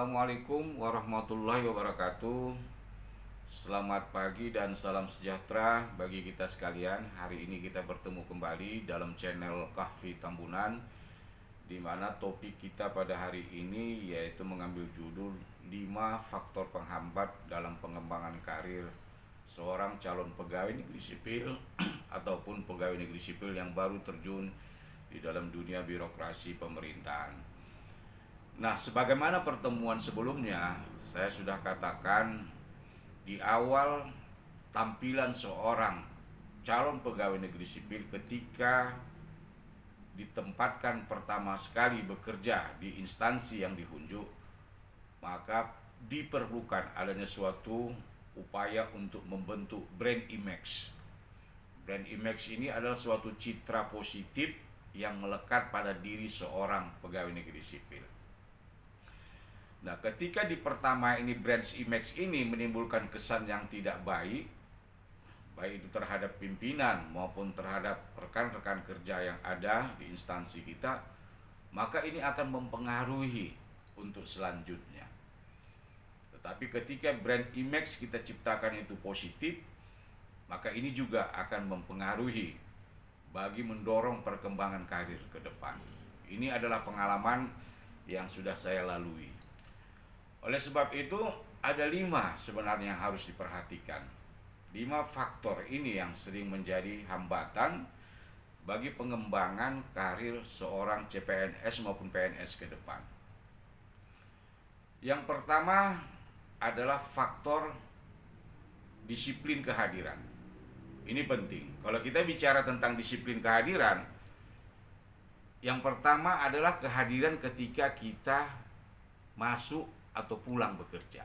Assalamualaikum warahmatullahi wabarakatuh. Selamat pagi dan salam sejahtera bagi kita sekalian. Hari ini kita bertemu kembali dalam channel Kahfi Tambunan, di mana topik kita pada hari ini yaitu mengambil judul 5 faktor penghambat dalam pengembangan karir seorang calon pegawai negeri sipil ataupun pegawai negeri sipil yang baru terjun di dalam dunia birokrasi pemerintahan. Nah, sebagaimana pertemuan sebelumnya, saya sudah katakan di awal tampilan seorang calon pegawai negeri sipil ketika ditempatkan pertama sekali bekerja di instansi yang diunjuk, maka diperlukan adanya suatu upaya untuk membentuk brand image. Brand image ini adalah suatu citra positif yang melekat pada diri seorang pegawai negeri sipil. Nah, ketika di pertama ini brand image ini menimbulkan kesan yang tidak baik, baik itu terhadap pimpinan maupun terhadap rekan-rekan kerja yang ada di instansi kita, maka ini akan mempengaruhi untuk selanjutnya. Tetapi ketika brand image kita ciptakan itu positif, maka ini juga akan mempengaruhi bagi mendorong perkembangan karir ke depan. Ini adalah pengalaman yang sudah saya lalui. Oleh sebab itu, ada 5 sebenarnya yang harus diperhatikan. 5 faktor ini yang sering menjadi hambatan bagi pengembangan karir seorang CPNS maupun PNS ke depan. Yang pertama adalah faktor disiplin kehadiran. Ini penting. Kalau kita bicara tentang disiplin kehadiran, yang pertama adalah kehadiran ketika kita masuk atau pulang bekerja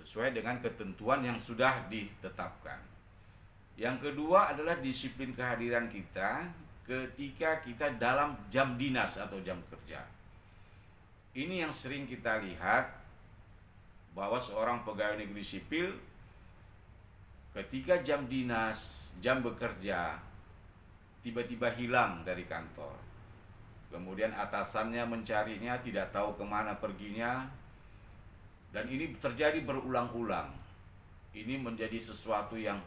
sesuai dengan ketentuan yang sudah ditetapkan. Yang kedua adalah disiplin kehadiran kita ketika kita dalam jam dinas atau jam kerja. Ini yang sering kita lihat bahwa seorang pegawai negeri sipil ketika jam dinas, jam bekerja tiba-tiba hilang dari kantor. Kemudian atasannya mencarinya, tidak tahu kemana perginya. Dan ini terjadi berulang-ulang. Ini menjadi sesuatu yang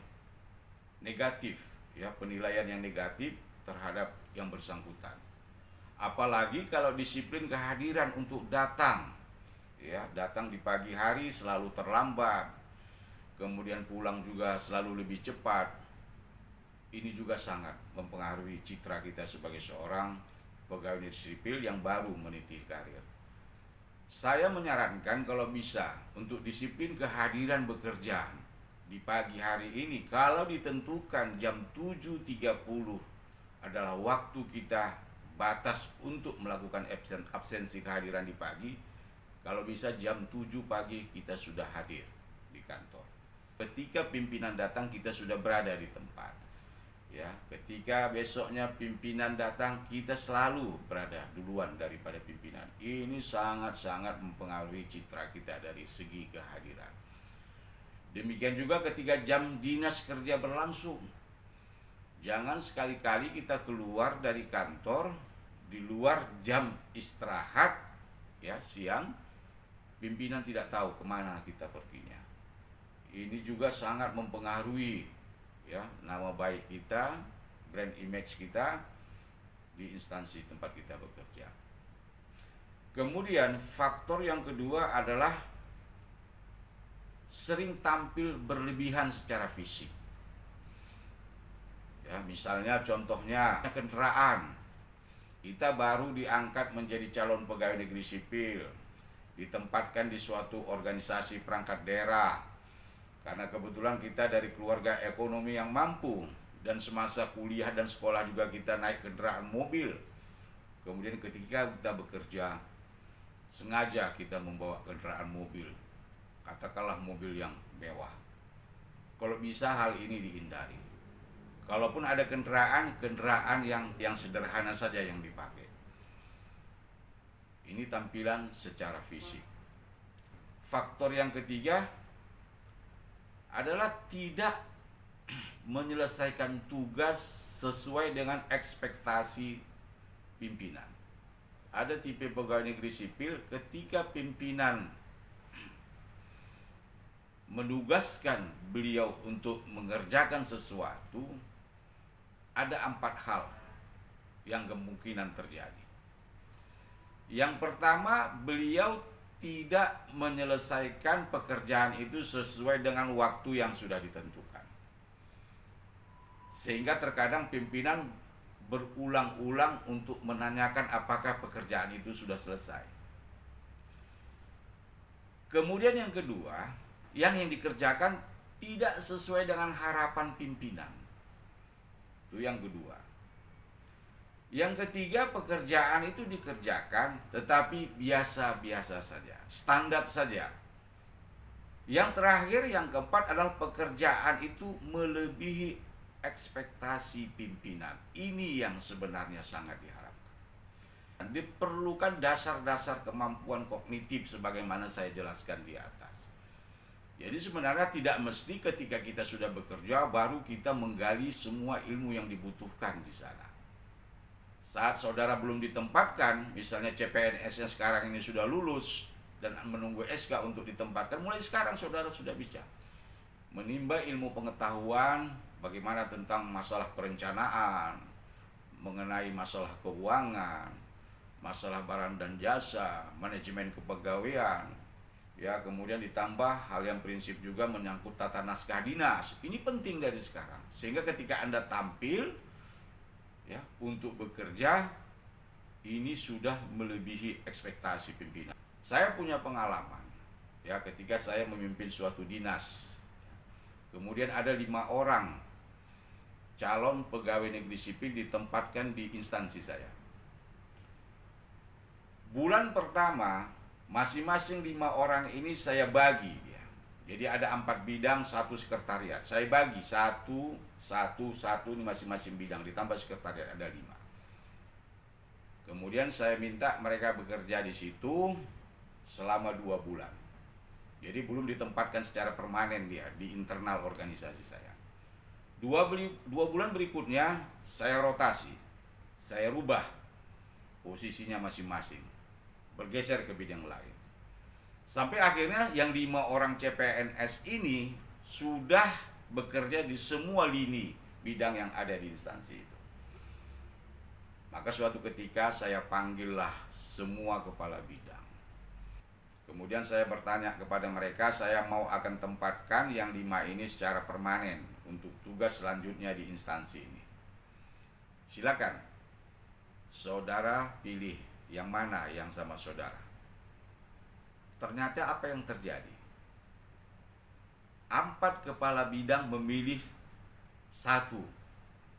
negatif, ya, penilaian yang negatif terhadap yang bersangkutan. Apalagi kalau disiplin kehadiran untuk datang, ya, datang di pagi hari selalu terlambat. Kemudian pulang juga selalu lebih cepat. Ini juga sangat mempengaruhi citra kita sebagai seorang pegawai negeri sipil yang baru meniti karir. Saya menyarankan kalau bisa untuk disiplin kehadiran bekerja di pagi hari ini, kalau ditentukan jam 7.30 adalah waktu kita batas untuk melakukan absensi kehadiran di pagi, kalau bisa jam 7 pagi kita sudah hadir di kantor. Ketika pimpinan datang kita sudah berada di tempat. Ya, ketika besoknya pimpinan datang, kita selalu berada duluan daripada pimpinan. Ini sangat-sangat mempengaruhi citra kita dari segi kehadiran. Demikian juga ketika jam dinas kerja berlangsung. Jangan sekali-kali kita keluar dari kantor di luar jam istirahat, ya, siang, pimpinan tidak tahu kemana kita perginya. Ini juga sangat mempengaruhi, ya, nama baik kita, brand image kita di instansi tempat kita bekerja. Kemudian faktor yang kedua adalah sering tampil berlebihan secara fisik. Ya, misalnya contohnya kendaraan. Kita baru diangkat menjadi calon pegawai negeri sipil, ditempatkan di suatu organisasi perangkat daerah. Karena kebetulan kita dari keluarga ekonomi yang mampu, dan semasa kuliah dan sekolah juga kita naik kendaraan mobil. Kemudian ketika kita bekerja, sengaja kita membawa kendaraan mobil, katakanlah mobil yang mewah. Kalau bisa hal ini dihindari. Kalaupun ada kendaraan yang sederhana saja yang dipakai. Ini tampilan secara fisik. Faktor yang ketiga adalah tidak menyelesaikan tugas sesuai dengan ekspektasi pimpinan ada tipe pegawai negeri sipil ketika pimpinan menugaskan beliau untuk mengerjakan sesuatu, ada 4 hal yang kemungkinan terjadi. Yang pertama, beliau tidak menyelesaikan pekerjaan itu sesuai dengan waktu yang sudah ditentukan. Sehingga terkadang pimpinan berulang-ulang untuk menanyakan apakah pekerjaan itu sudah selesai. Kemudian yang kedua, yang dikerjakan tidak sesuai dengan harapan pimpinan. Itu yang kedua. Yang ketiga, pekerjaan itu dikerjakan tetapi biasa-biasa saja, standar saja. Yang terakhir, yang keempat adalah pekerjaan itu melebihi ekspektasi pimpinan. Ini yang sebenarnya sangat diharapkan. Diperlukan dasar-dasar kemampuan kognitif sebagaimana saya jelaskan di atas. Jadi sebenarnya tidak mesti ketika kita sudah bekerja baru kita menggali semua ilmu yang dibutuhkan di sana. Saat saudara belum ditempatkan, misalnya CPNS-nya sekarang ini sudah lulus dan menunggu SK untuk ditempatkan, mulai sekarang saudara sudah bisa menimba ilmu pengetahuan bagaimana tentang masalah perencanaan, mengenai masalah keuangan, masalah barang dan jasa, manajemen kepegawaian, ya, kemudian ditambah hal yang prinsip juga menyangkut tata naskah dinas. Ini penting dari sekarang, sehingga ketika Anda tampil ya untuk bekerja, ini sudah melebihi ekspektasi pimpinan. Saya punya pengalaman ya ketika saya memimpin suatu dinas. Kemudian ada 5 orang calon pegawai negeri sipil ditempatkan di instansi saya. Bulan pertama, masing-masing 5 orang ini saya bagi ya. Jadi ada 4 bidang, 1 sekretariat. Saya bagi satu ini masing-masing bidang, ditambah sekretariat ada 5. Kemudian saya minta mereka bekerja di situ selama 2 bulan. Jadi belum ditempatkan secara permanen dia di internal organisasi saya. 2 bulan berikutnya saya rotasi, saya rubah posisinya masing-masing, bergeser ke bidang lain. Sampai akhirnya yang 5 orang CPNS ini sudah bekerja di semua lini bidang yang ada di instansi itu. Maka suatu ketika saya panggillah semua kepala bidang. Kemudian saya bertanya kepada mereka, saya mau akan tempatkan yang 5 ini secara permanen untuk tugas selanjutnya di instansi ini. Silakan, saudara pilih yang mana yang sama saudara. Ternyata apa yang terjadi? 4 kepala bidang memilih 1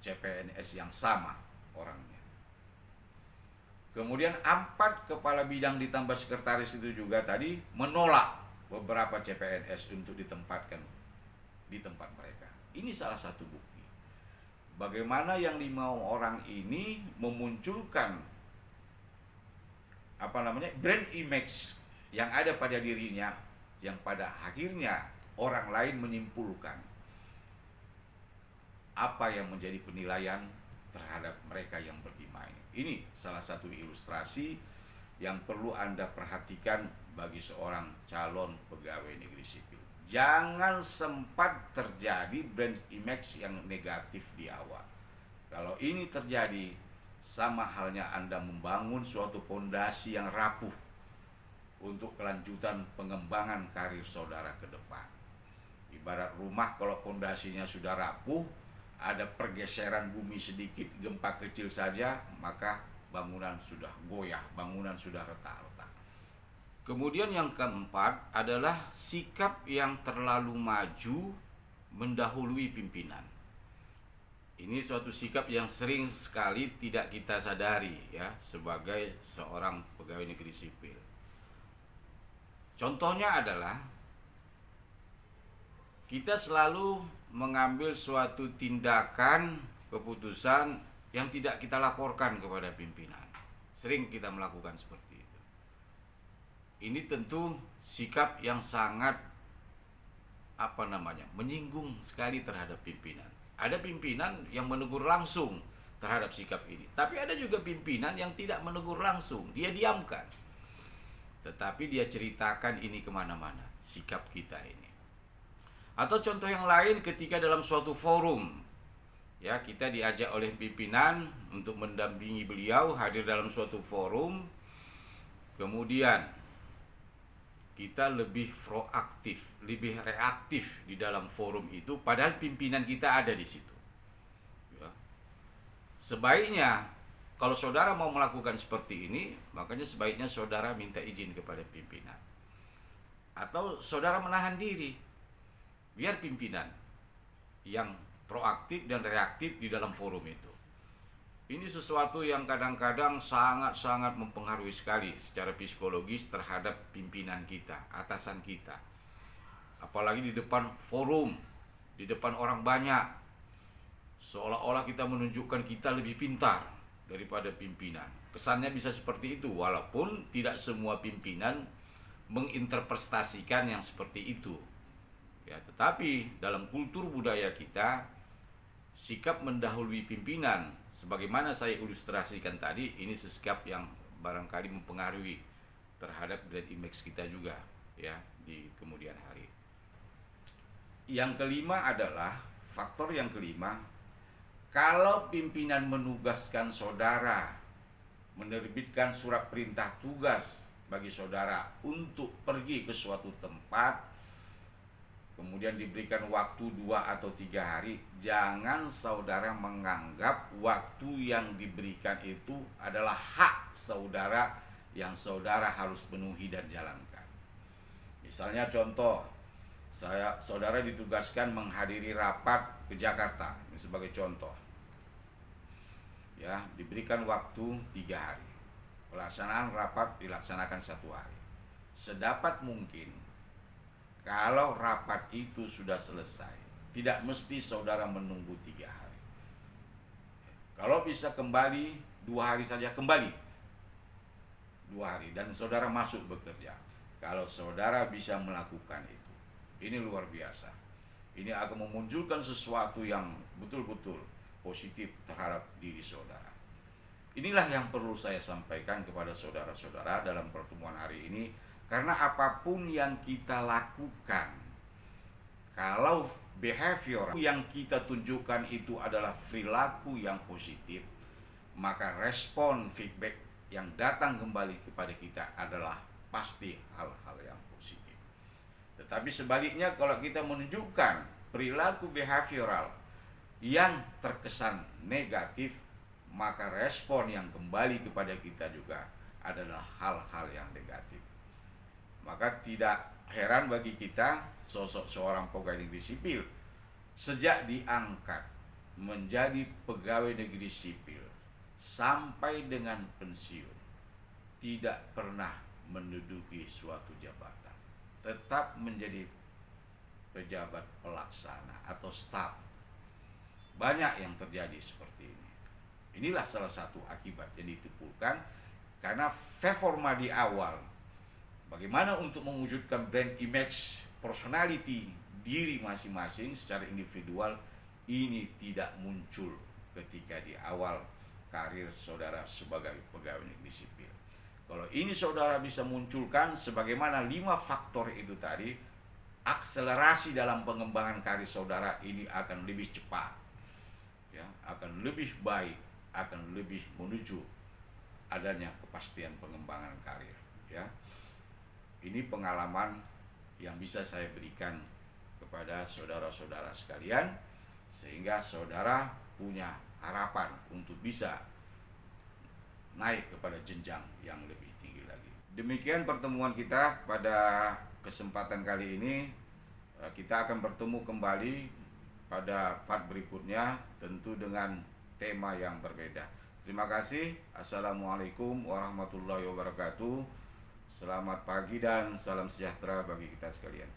CPNS yang sama orangnya. Kemudian 4 kepala bidang ditambah sekretaris itu juga tadi menolak beberapa CPNS untuk ditempatkan di tempat mereka. Ini salah satu bukti bagaimana yang 5 orang ini memunculkan brand image yang ada pada dirinya, yang pada akhirnya orang lain menyimpulkan apa yang menjadi penilaian terhadap mereka yang berlima ini. Ini salah satu ilustrasi yang perlu Anda perhatikan bagi seorang calon pegawai negeri sipil. Jangan sempat terjadi brand image yang negatif di awal. Kalau ini terjadi, sama halnya Anda membangun suatu fondasi yang rapuh untuk kelanjutan pengembangan karir saudara ke depan. Ibarat rumah, kalau fondasinya sudah rapuh, ada pergeseran bumi sedikit, gempa kecil saja, maka bangunan sudah goyah, bangunan sudah retak-retak. Kemudian yang keempat adalah sikap yang terlalu maju mendahului pimpinan. Ini suatu sikap yang sering sekali tidak kita sadari ya sebagai seorang pegawai negeri sipil. Contohnya adalah kita selalu mengambil suatu tindakan, keputusan yang tidak kita laporkan kepada pimpinan. Sering kita melakukan seperti itu. Ini tentu sikap yang sangat menyinggung sekali terhadap pimpinan. Ada pimpinan yang menegur langsung, terhadap sikap ini. Tapi ada juga pimpinan yang tidak menegur langsung, dia diamkan. Tetapi dia ceritakan ini kemana-mana, sikap kita ini. Atau contoh yang lain ketika dalam suatu forum, ya, kita diajak oleh pimpinan untuk mendampingi beliau hadir dalam suatu forum, kemudian kita lebih proaktif, lebih reaktif di dalam forum itu, padahal pimpinan kita ada di situ. Ya. Sebaiknya, kalau saudara mau melakukan seperti ini, makanya sebaiknya saudara minta izin kepada pimpinan. Atau saudara menahan diri, biar pimpinan yang proaktif dan reaktif di dalam forum itu. Ini sesuatu yang kadang-kadang sangat-sangat mempengaruhi sekali secara psikologis terhadap pimpinan kita, atasan kita. Apalagi di depan forum, di depan orang banyak. Seolah-olah kita menunjukkan kita lebih pintar daripada pimpinan. Kesannya bisa seperti itu, walaupun tidak semua pimpinan menginterpretasikan yang seperti itu. Ya, tetapi dalam kultur budaya kita, sikap mendahului pimpinan, sebagaimana saya ilustrasikan tadi, ini sikap yang barangkali mempengaruhi terhadap brand image kita juga, ya, di kemudian hari. Yang kelima adalah, faktor yang kelima, kalau pimpinan menugaskan saudara, menerbitkan surat perintah tugas bagi saudara untuk pergi ke suatu tempat, kemudian diberikan waktu 2 atau 3 hari, jangan saudara menganggap waktu yang diberikan itu adalah hak saudara yang saudara harus penuhi dan jalankan. Misalnya contoh, saudara ditugaskan menghadiri rapat ke Jakarta, ini sebagai contoh. Ya, diberikan waktu 3 hari. Pelaksanaan rapat dilaksanakan 1 hari. Sedapat mungkin, kalau rapat itu sudah selesai, tidak mesti saudara menunggu 3 hari. Kalau bisa kembali 2 hari saja, kembali 2 hari dan saudara masuk bekerja. Kalau saudara bisa melakukan itu, ini luar biasa. Ini akan memunculkan sesuatu yang betul-betul positif terhadap diri saudara. Inilah yang perlu saya sampaikan kepada saudara-saudara dalam pertemuan hari ini. Karena apapun yang kita lakukan, kalau behavior yang kita tunjukkan itu adalah perilaku yang positif, maka respon feedback yang datang kembali kepada kita adalah pasti hal-hal yang positif. Tetapi sebaliknya, kalau kita menunjukkan perilaku behavioral yang terkesan negatif, maka respon yang kembali kepada kita juga adalah hal-hal yang negatif. Maka tidak heran bagi kita, sosok seorang pegawai negeri sipil sejak diangkat menjadi pegawai negeri sipil sampai dengan pensiun tidak pernah menduduki suatu jabatan, tetap menjadi pejabat pelaksana atau staf. Banyak yang terjadi seperti ini. Inilah salah satu akibat yang ditimbulkan karena performa di awal. Bagaimana untuk mewujudkan brand image, personality, diri masing-masing secara individual, ini tidak muncul ketika di awal karir saudara sebagai pegawai negeri sipil. Kalau ini saudara bisa munculkan sebagaimana 5 faktor itu tadi, akselerasi dalam pengembangan karir saudara ini akan lebih cepat, ya, akan lebih baik, akan lebih menuju adanya kepastian pengembangan karir, ya. Ini pengalaman yang bisa saya berikan kepada saudara-saudara sekalian, sehingga saudara punya harapan untuk bisa naik kepada jenjang yang lebih tinggi lagi. Demikian pertemuan kita pada kesempatan kali ini. Kita akan bertemu kembali pada part berikutnya, tentu dengan tema yang berbeda. Terima kasih. Assalamualaikum warahmatullahi wabarakatuh. Selamat pagi dan salam sejahtera bagi kita sekalian.